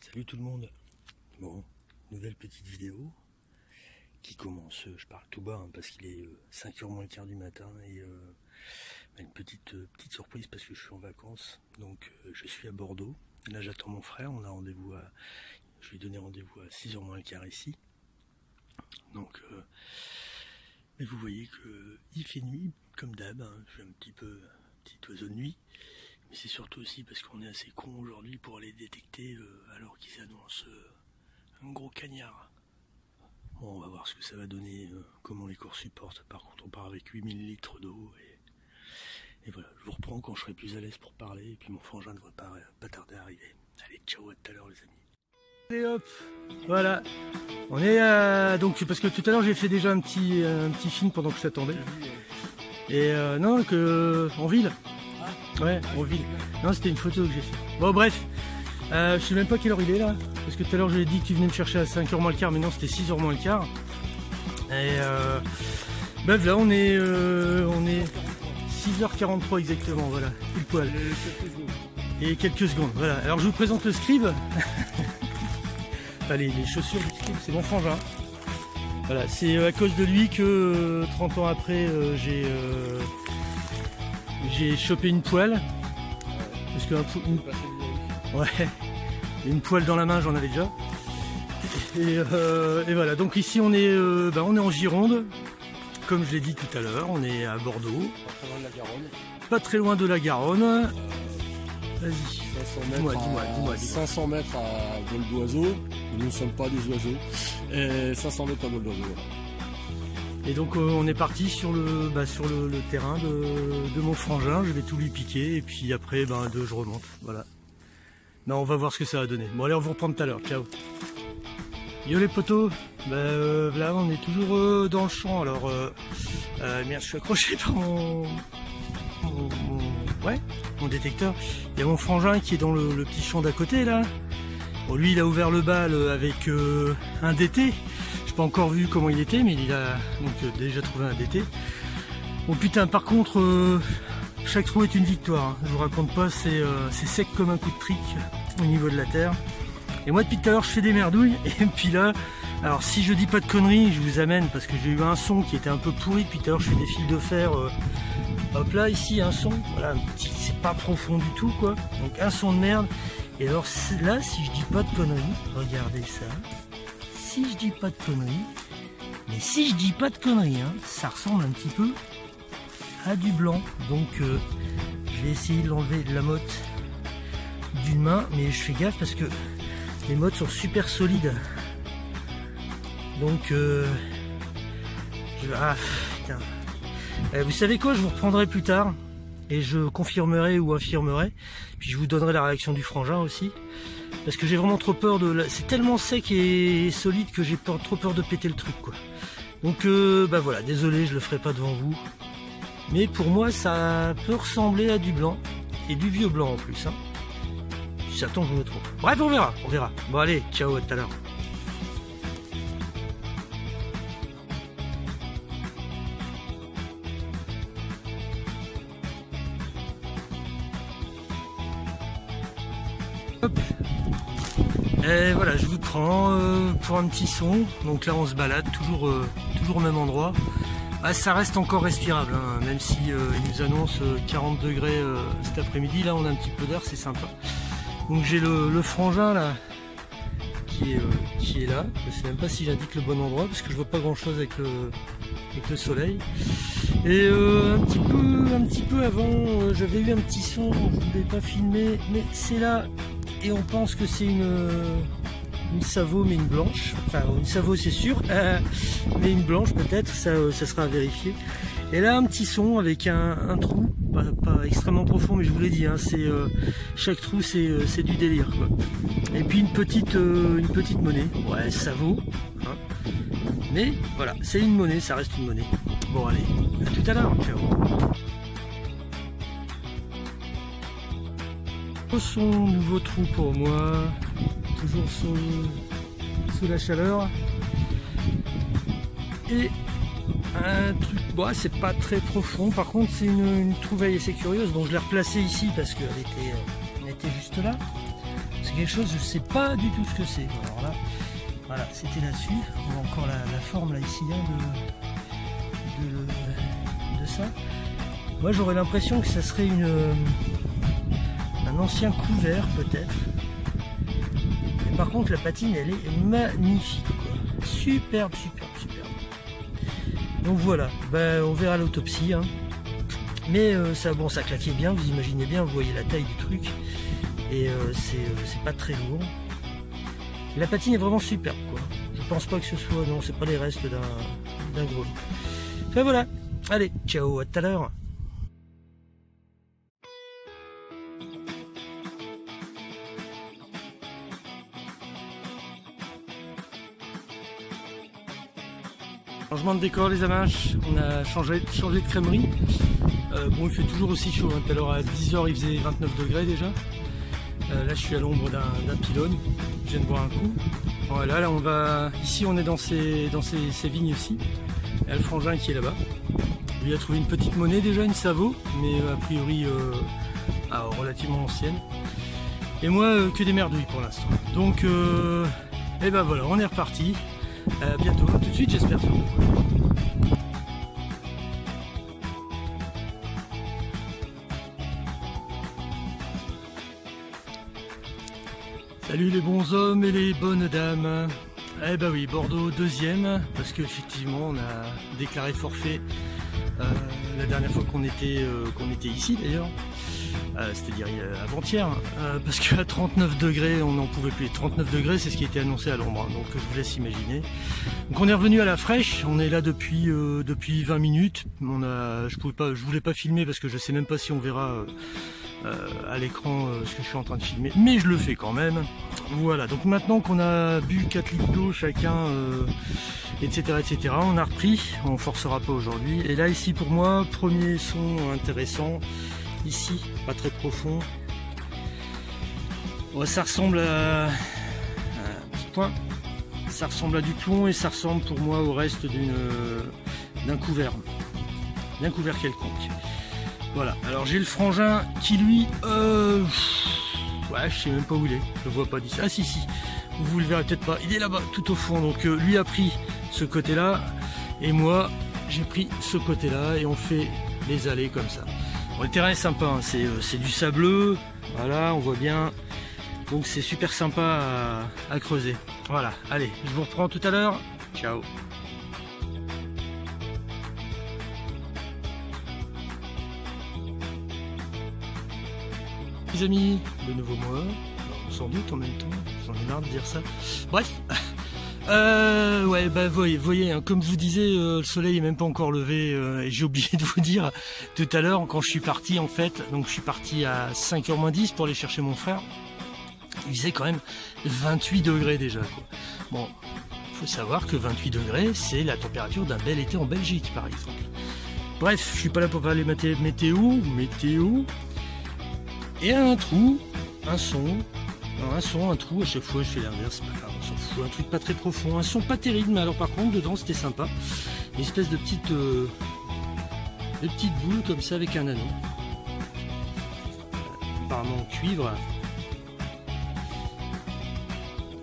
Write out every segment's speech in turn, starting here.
Salut tout le monde. Bon, nouvelle petite vidéo qui commence, je parle tout bas parce qu'il est 5h moins le quart du matin et une petite surprise parce que je suis en vacances. Donc je suis à Bordeaux. Là j'attends mon frère, on a rendez-vous je lui ai donné rendez-vous à 6h moins le quart ici. Donc mais vous voyez qu'il fait nuit comme d'hab, hein. Je suis un petit oiseau de nuit. Mais c'est surtout aussi parce qu'on est assez con aujourd'hui pour aller détecter alors qu'ils annoncent un gros cagnard. Bon, on va voir ce que ça va donner, comment les cours supportent. Par contre, on part avec 8000 litres d'eau et voilà, je vous reprends quand je serai plus à l'aise pour parler. Et puis mon frangin ne devrait pas tarder à arriver. Allez, ciao, à tout à l'heure les amis. Et hop, voilà. On est donc parce que tout à l'heure j'ai fait déjà un petit film pendant que je t'attendais. Et non, en ville. Ouais, en ville. Non, c'était une photo que j'ai fait. Bon, bref. Je sais même pas quelle heure il est là. Parce que tout à l'heure, je lui ai dit que tu venais me chercher à 5h moins le quart. Mais non, c'était 6h moins le quart. Et bref, là, on est 6h43 exactement. Voilà, pile poil. Et quelques secondes. Voilà. Alors, je vous présente le scribe. Enfin, les chaussures du scribe, c'est mon frangin. Voilà, c'est à cause de lui que 30 ans après, j'ai chopé une poêle. Parce que une poêle dans la main, j'en avais déjà. Et voilà, donc ici on est en Gironde. Comme je l'ai dit tout à l'heure, on est à Bordeaux. Pas très loin de la Garonne. Vas-y. 500 mètres à vol d'oiseau. Nous ne sommes pas des oiseaux. Et 500 mètres à vol d'oiseau. Voilà. Et donc on est parti sur le terrain de mon frangin, je vais tout lui piquer et puis après je remonte, voilà. Non, on va voir ce que ça va donner. Bon allez, on vous reprend tout à l'heure, ciao. Yo les potos, là on est toujours dans le champ, alors merde, je suis accroché par mon détecteur. Il y a mon frangin qui est dans le petit champ d'à côté là. Bon, lui il a ouvert le bal avec un DT. Pas encore vu comment il était, mais il a donc déjà trouvé un DT. Bon putain, par contre chaque trou est une victoire, hein. Je vous raconte pas, c'est sec comme un coup de trick au niveau de la terre. Et moi depuis tout à l'heure je fais des merdouilles et puis là, alors si je dis pas de conneries, je vous amène parce que j'ai eu un son qui était un peu pourri depuis tout à l'heure. Je fais des fils de fer, hop là, ici un son, voilà, c'est pas profond du tout quoi, donc un son de merde. Et alors là, si je dis pas de conneries, regardez ça. Si je dis pas de conneries, hein, ça ressemble un petit peu à du blanc. Donc je vais essayer de l'enlever de la motte d'une main, mais je fais gaffe parce que les mottes sont super solides. Donc putain. Vous savez quoi, je vous reprendrai plus tard et je confirmerai ou infirmerai, puis je vous donnerai la réaction du frangin aussi. Parce que j'ai vraiment trop peur c'est tellement sec et solide que j'ai trop peur de péter le truc quoi. Donc voilà, désolé, je le ferai pas devant vous. Mais pour moi ça peut ressembler à du blanc. Et du vieux blanc en plus hein. Si ça tombe je me trompe. Bref, on verra. Bon allez, ciao, à tout à l'heure. Hop. Et voilà, je vous prends pour un petit son. Donc là on se balade toujours au même endroit. Ah, ça reste encore respirable hein, même si il nous annonce 40 degrés cet après-midi. Là on a un petit peu d'air, c'est sympa. Donc j'ai le frangin là qui est là. Je sais même pas si j'indique le bon endroit parce que je vois pas grand chose avec le soleil. Et un petit peu avant j'avais eu un petit son, je ne voulais pas filmer, mais c'est là. Et on pense que c'est une Savo, mais une blanche. Enfin, une Savo c'est sûr, mais une blanche peut-être, ça sera à vérifier. Et là, un petit son avec un trou, pas extrêmement profond, mais je vous l'ai dit, hein, chaque trou c'est du délire, quoi. Et puis une petite monnaie, ouais, Savo, hein. Mais voilà, c'est une monnaie, ça reste une monnaie. Bon allez, à tout à l'heure, ciao. Son nouveau trou pour moi, toujours sous la chaleur. Et un truc, bon, c'est pas très profond, par contre c'est une trouvaille assez curieuse, donc je l'ai replacée ici parce qu'elle était juste là. Parce quelque chose, je ne sais pas du tout ce que c'est. Alors là, voilà, c'était là-dessus. On voit encore la forme là ici hein, de ça. Moi j'aurais l'impression que ça serait un ancien couvert peut-être. Mais par contre la patine elle est magnifique quoi. Superbe, superbe, superbe. Donc voilà, ben, on verra l'autopsie. Hein. Mais ça, bon, ça claquait bien, vous imaginez bien, vous voyez la taille du truc. Et c'est pas très lourd. La patine est vraiment superbe quoi. Je pense pas que ce soit, non, c'est pas les restes d'un gros. Enfin voilà, allez, ciao, à tout à l'heure. Changement de décor les amanches, on a changé de crèmerie. Bon il fait toujours aussi chaud, hein. Tout à l'heure à 10h il faisait 29 degrés déjà. Là je suis à l'ombre d'un pylône, je viens de boire un coup. Voilà, là on va. Ici on est dans ces vignes aussi. Il y a le frangin qui est là-bas. Lui a trouvé une petite monnaie déjà, une Savo, mais a priori relativement ancienne. Et moi que des merdouilles pour l'instant. Donc et ben voilà, on est reparti. Bientôt, tout de suite j'espère. Salut les bons hommes et les bonnes dames. Eh ben oui, Bordeaux deuxième, parce qu'effectivement on a déclaré forfait la dernière fois qu'on était ici d'ailleurs. C'est-à-dire avant-hier, parce qu'à 39 degrés on n'en pouvait plus. 39 degrés c'est ce qui était annoncé à l'ombre, donc je vous laisse imaginer. Donc on est revenu à la fraîche, on est là depuis 20 minutes. Je voulais pas filmer parce que je sais même pas si on verra à l'écran ce que je suis en train de filmer, mais je le fais quand même. Voilà, donc maintenant qu'on a bu 4 litres d'eau chacun, etc., on a repris, on forcera pas aujourd'hui. Et là ici pour moi, premier son intéressant. Ici, pas très profond. Ouais, ça ressemble à un petit point. Ça ressemble à du plomb et ça ressemble pour moi au reste d'un couvert. D'un couvert quelconque. Voilà. Alors j'ai le frangin qui lui... ouais, je sais même pas où il est. Je le vois pas d'ici. Ah si. Vous le verrez peut-être pas. Il est là-bas, tout au fond. Donc lui a pris ce côté-là. Et moi, j'ai pris ce côté-là. Et on fait les allées comme ça. Bon, le terrain est sympa, hein. C'est du sableux, voilà, on voit bien, donc c'est super sympa à creuser. Voilà, allez, je vous reprends tout à l'heure, ciao. Les amis, de nouveau moi, sans doute en même temps, j'en ai marre de dire ça, bref. Ouais, bah voyez, hein, comme je vous disais, le soleil est même pas encore levé et j'ai oublié de vous dire tout à l'heure quand je suis parti en fait, donc je suis parti à 5h moins 10 pour aller chercher mon frère. Il faisait quand même 28 degrés déjà quoi. Bon, faut savoir que 28 degrés c'est la température d'un bel été en Belgique par exemple. Bref, je suis pas là pour parler météo, et un trou, un son. Alors un son, un trou, à chaque fois je fais l'inverse, c'est pas grave, on s'en fout, un truc pas très profond, un son pas terrible, mais alors par contre dedans c'était sympa, une espèce de petite boule comme ça avec un anneau, apparemment en cuivre.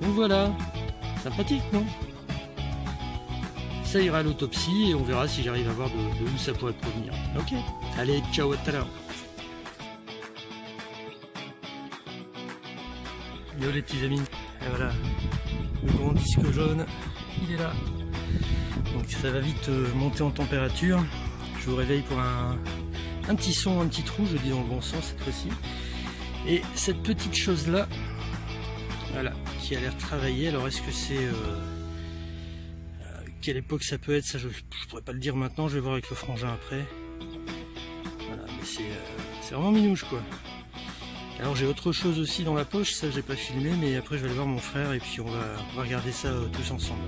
Donc voilà, sympathique non? Ça ira à l'autopsie et on verra si j'arrive à voir de où ça pourrait provenir. Ok, allez, ciao, à tout à l'heure. Yo les petits amis, et voilà, le grand disque jaune, il est là. Donc ça va vite monter en température. Je vous réveille pour un petit son, un petit trou, je dis dans le bon sens cette fois-ci. Et cette petite chose là, voilà, qui a l'air travaillée. Alors est-ce que c'est... quelle époque ça peut être, ça je pourrais pas le dire maintenant, je vais voir avec le frangin après. Voilà, mais c'est vraiment minouche quoi. Alors j'ai autre chose aussi dans la poche, ça j'ai pas filmé, mais après je vais aller voir mon frère et puis on va regarder ça tous ensemble.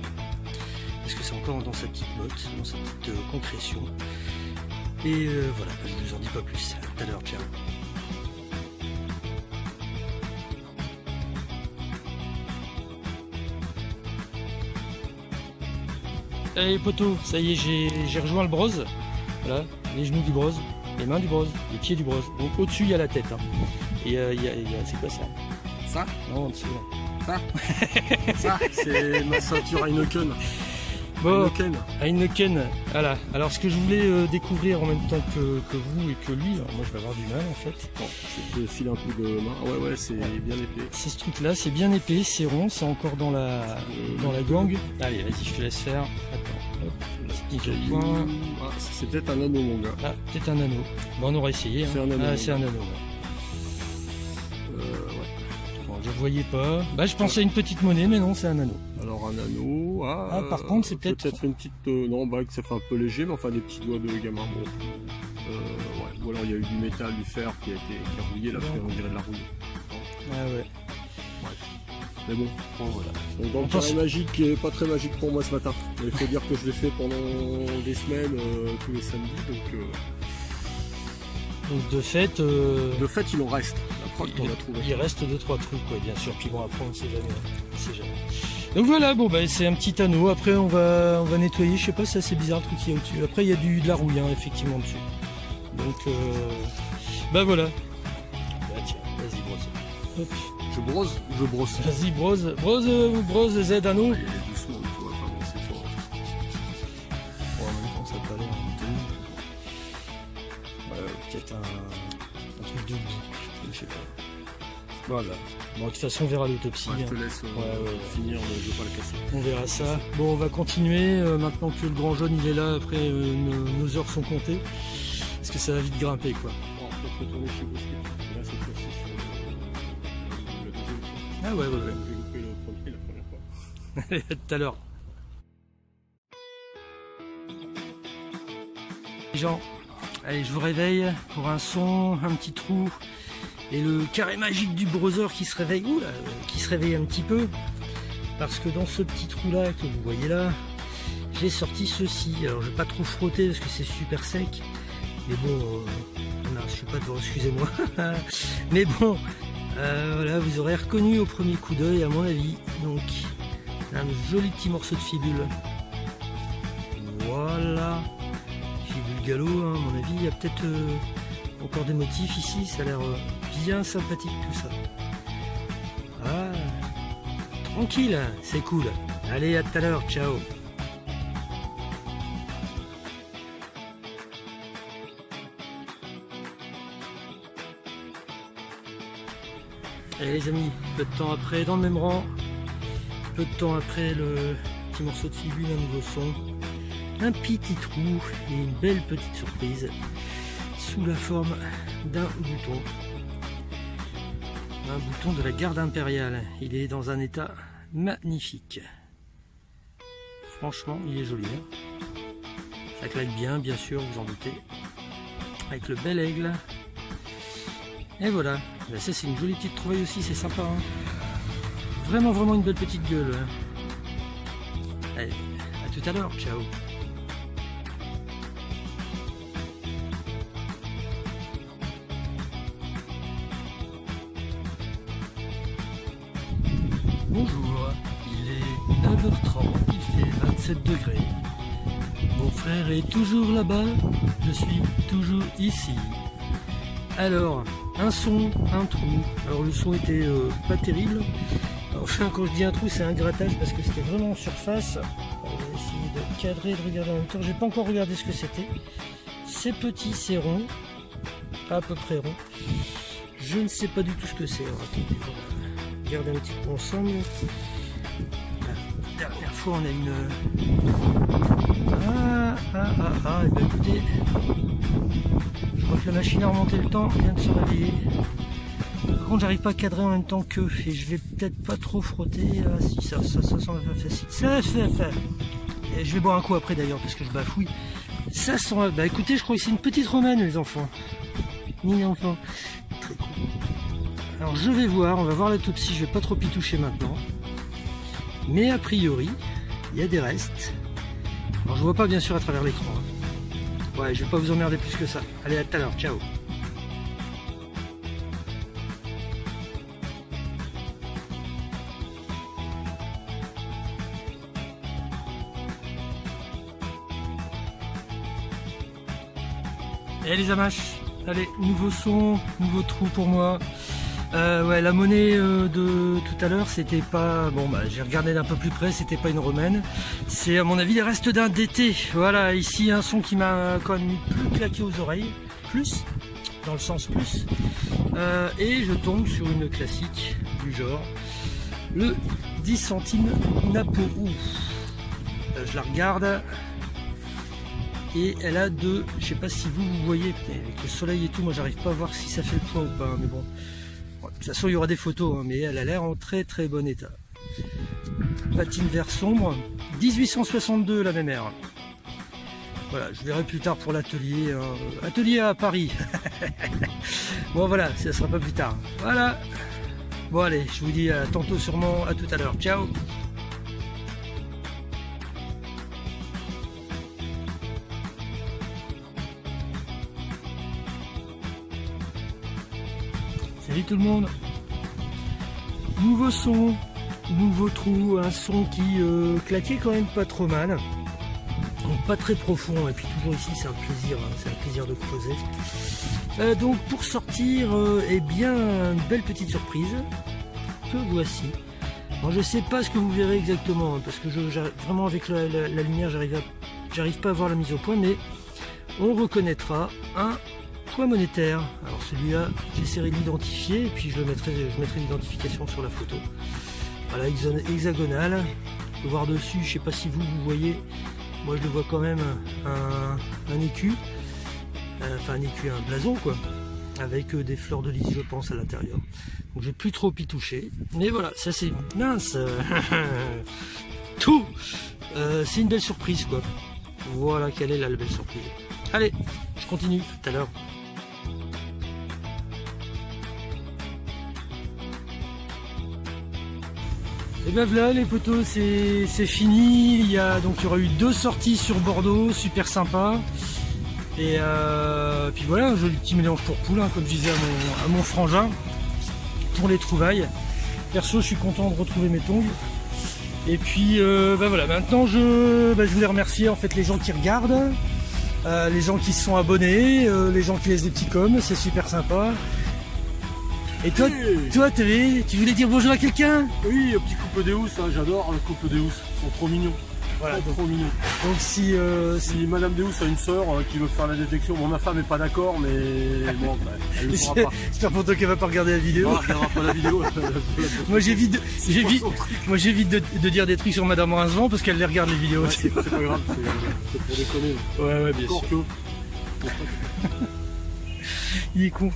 Parce que c'est encore dans sa petite motte, dans sa petite concrétion. Et voilà, je vous en dis pas plus. À tout à l'heure, ciao. Allez poteau, ça y est, j'ai rejoint le brose. Voilà, les genoux du brose, les mains du brose, les pieds du brose. Donc au-dessus il y a la tête. Hein. Et il y a c'est quoi ça? Ça? Non, en dessous. Ça? Ça, c'est ma ceinture Heineken. Bon, Heineken, voilà. Alors ce que je voulais découvrir en même temps que vous et que lui, alors moi je vais avoir du mal en fait. Bon, je te file un coup de main. Ouais, c'est bien épais. C'est ce truc là, c'est bien épais, c'est rond, c'est encore dans la gangue. Allez, vas-y, je te laisse faire. Attends, hop, petit point. Ah, c'est peut-être un anneau, mon gars. Ah, peut-être un anneau. Bon, on aurait essayé. Hein. C'est un anneau. Ah, c'est un anneau. Ouais. Bon, je voyais pas. Bah, je pensais à une petite monnaie, mais non, c'est un anneau. Alors un anneau. Ah, par contre, c'est peut-être une petite. Non, bah ça fait un peu léger, mais enfin des petits doigts de gamin. Bon. Ouais. Ou alors il y a eu du métal, du fer qui a rouillé là, on dirait de la rouille. Ah ouais. Bref. Mais bon, voilà. Donc pense... carré magique qui est pas très magique pour moi ce matin. Il faut dire que je l'ai fait pendant des semaines, tous les samedis, donc de fait, il en reste. La preuve qu'on a trouvé. Il reste 2-3 trucs, ouais, bien sûr. Puis bon, après on ne sait jamais. Donc voilà, bon bah c'est un petit anneau. Après on va nettoyer. Je sais pas, c'est assez bizarre le truc qu'il y a au-dessus. Après il y a de la rouille, hein, effectivement dessus. Donc bah voilà. Bah tiens, vas-y brosse. Hop. Je brosse. Vas-y brosse Z anneau. Il est doucement, tu vois, enfin, bon, c'est fort. Bon, en même temps ça peut aller en peut-être un truc de boue, je sais pas. Voilà. Bon, de toute façon, on verra l'autopsie. Ouais, je te laisse finir, mais je vais pas le casser. On verra ça. Bon, on va continuer. Maintenant que le grand jaune il est là, après nos heures sont comptées. Parce que ça va vite grimper, quoi. On va peut-être retourner chez Bosquet. Là, cette fois-ci, sur le deuxième. Ah ouais. J'ai loupé le premier la première fois. Allez, à tout à l'heure. Les gens, allez, je vous réveille pour un son, un petit trou. Et le carré magique du browser qui se réveille, qui se réveille un petit peu, parce que dans ce petit trou là que vous voyez là, j'ai sorti ceci. Alors je vais pas trop frotter parce que c'est super sec, mais bon, non, je suis pas devant, excusez-moi. Mais bon, voilà, vous aurez reconnu au premier coup d'œil à mon avis. Donc un joli petit morceau de fibule. Voilà, fibule gallo, hein, à mon avis. Il y a peut-être encore des motifs ici, ça a l'air bien sympathique tout ça. Ah, tranquille, c'est cool. Allez, à tout à l'heure, ciao. Allez les amis, peu de temps après, dans le même rang, peu de temps après le petit morceau de fibule, un nouveau son, un petit trou et une belle petite surprise sous la forme d'un bouton. Un bouton de la garde impériale. Il est dans un état magnifique. Franchement, il est joli. Hein, ça claque bien, bien sûr, vous en doutez. Avec le bel aigle. Et voilà. Ben ça, c'est une jolie petite trouvaille aussi, c'est sympa. Hein, vraiment une belle petite gueule. Allez, à tout à l'heure. Ciao. Bonjour, il est 9h30, il fait 27 degrés. Mon frère est toujours là-bas, je suis toujours ici. Alors, un son, un trou. Alors le son était pas terrible. Enfin, quand je dis un trou, c'est un grattage parce que c'était vraiment en surface. On va essayer de cadrer et de regarder en même temps. J'ai pas encore regardé ce que c'était. C'est petit, c'est rond. À peu près rond. Je ne sais pas du tout ce que c'est. Alors, attendez, on va regarder un petit peu ensemble. La dernière fois, on a une... et ben écoutez, je vois que la machine à remonter le temps vient de se réveiller. Par contre, j'arrive pas à cadrer en même temps qu'eux et je vais peut-être pas trop frotter. Ah, si ça semble facile. Ça fait. Et je vais boire un coup après d'ailleurs parce que je bafouille. Ça sent. Bah écoutez, je crois que c'est une petite romaine, les enfants. Ni enfants. Très cool. Alors je vais voir, on va voir l'autopsie. Je vais pas trop y toucher maintenant. Mais a priori, il y a des restes. Alors je vois pas bien sûr à travers l'écran. Hein. Ouais, je vais pas vous emmerder plus que ça. Allez, à tout à l'heure, ciao. Et les amaches, allez, nouveau son, nouveau trou pour moi. Ouais, la monnaie de tout à l'heure, c'était pas... Bon, bah, j'ai regardé d'un peu plus près, c'était pas une romaine. C'est à mon avis les restes d'un DT. Voilà, ici un son qui m'a quand même plus claqué aux oreilles. Plus, dans le sens plus. Et je tombe sur une classique du genre. Le 10 centimes Napo. Je la regarde. Et elle a de... Je sais pas si vous voyez, avec le soleil et tout, moi j'arrive pas à voir si ça fait le poids ou pas, mais bon. De toute façon il y aura des photos, hein, mais elle a l'air en très très bon état. Patine vert sombre, 1862 la même ère. Voilà, je verrai plus tard pour l'atelier. Atelier à Paris. Bon voilà, ça sera pas plus tard. Voilà. Bon allez, je vous dis à tantôt sûrement, à tout à l'heure. Ciao. Salut tout le monde. Nouveau son, nouveau trou, un son qui claquait quand même pas trop mal. Donc pas très profond, et puis toujours ici c'est un plaisir de creuser. Donc pour sortir, eh bien une belle petite surprise que voici. Alors, je sais pas ce que vous verrez exactement, hein, parce que vraiment avec la lumière j'arrive pas à voir la mise au point, mais on reconnaîtra un poids monétaire. Alors celui-là j'essaierai de l'identifier et puis je mettrai l'identification sur la photo. Voilà, hexagonal. On peut voir dessus, je sais pas si vous voyez, moi je le vois quand même, un écu, enfin un écu, un blason quoi, avec des fleurs de lys je pense à l'intérieur. Donc j'ai plus trop y toucher, mais voilà, ça c'est mince. Tout, c'est une belle surprise quoi. Voilà quelle est la belle surprise. Allez, je continue tout à l'heure. Et ben voilà les potos, c'est fini. Il y aura eu 2 sorties sur Bordeaux, super sympa. Et puis voilà, un joli petit mélange pour poule, hein, comme je disais à mon frangin, pour les trouvailles. Perso, je suis content de retrouver mes tongs. Et puis ben voilà, maintenant je voulais remercier en fait les gens qui regardent, les gens qui se sont abonnés, les gens qui laissent des petits coms, c'est super sympa. Et toi, tu voulais dire bonjour à quelqu'un? Oui, au petit couple des housses, hein, j'adore le couple des housses, ils sont trop mignons. Voilà, trop mignons. Donc si Madame des housses a une sœur qui veut faire la détection, bon ma femme n'est pas d'accord, mais bon, bah, elle ne le fera pas. J'espère pour toi qu'elle va pas regarder la vidéo. Non, elle regardera pas la vidéo. Moi j'évite de dire des trucs sur Madame Rincevent parce qu'elle les regarde les vidéos. Ouais, c'est pas grave, c'est pour déconner. Ouais, bien sûr. Il est con.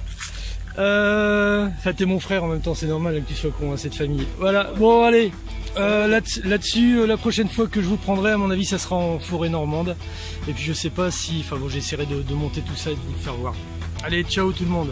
Enfin, t'es mon frère en même temps, c'est normal que tu sois con, hein, cette famille. Voilà, bon allez, là-dessus, la prochaine fois que je vous prendrai, à mon avis, ça sera en forêt normande. Et puis je sais pas si, enfin bon, j'essaierai de monter tout ça et de vous le faire voir. Allez, ciao tout le monde.